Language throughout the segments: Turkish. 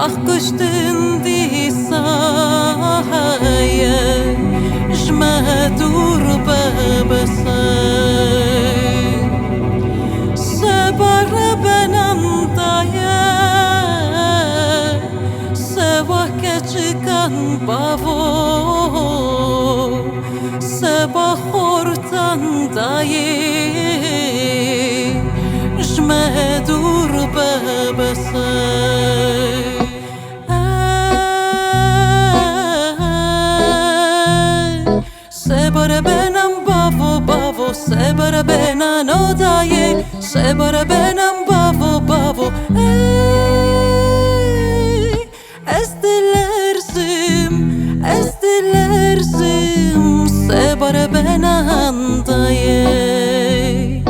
Akıştın di sahaya Jmadur babasay Sebar benandaya Sevah keçikan bavo Sebah hortan daye Jmadur babasay Sebara benam bavo bavo Sebara benan odaye Sebara benam bavo bavo Ez dilersim Sebara benan daye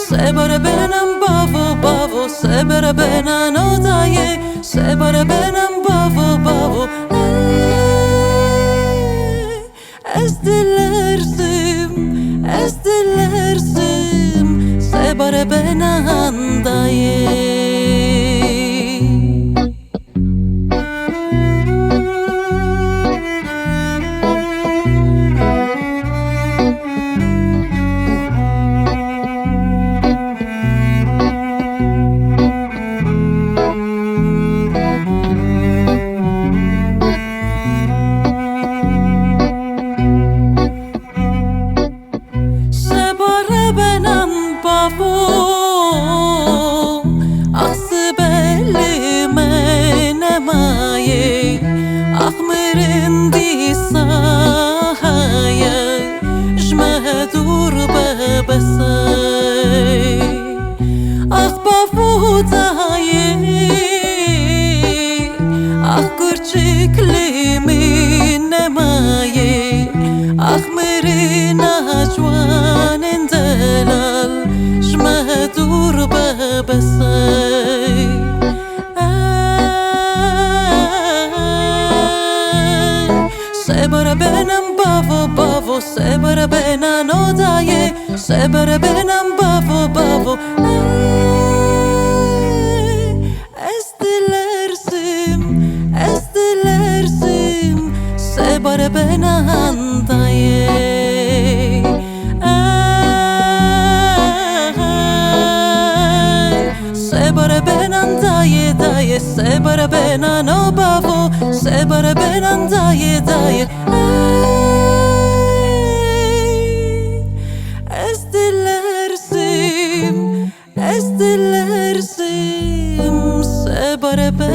Sebara benam bavo bavo Sebara benan odaye Sebara benam bavo bavo Ez dilersim Sebara benan daye Ahmerin di sahaya Jmadur babasay Ah bavu daye Ah kurçiklimin nemaye Ahmerin acwanin delal Jmadur babasay Sebara benam bavo bavo Sebara benan odaye Sebara benam bavo bavo Ez dilersim Sebara benan daye Sebara benan daye daye Sebara benan o bavo Sebara benan daye daye Ez dilersim Sebara benan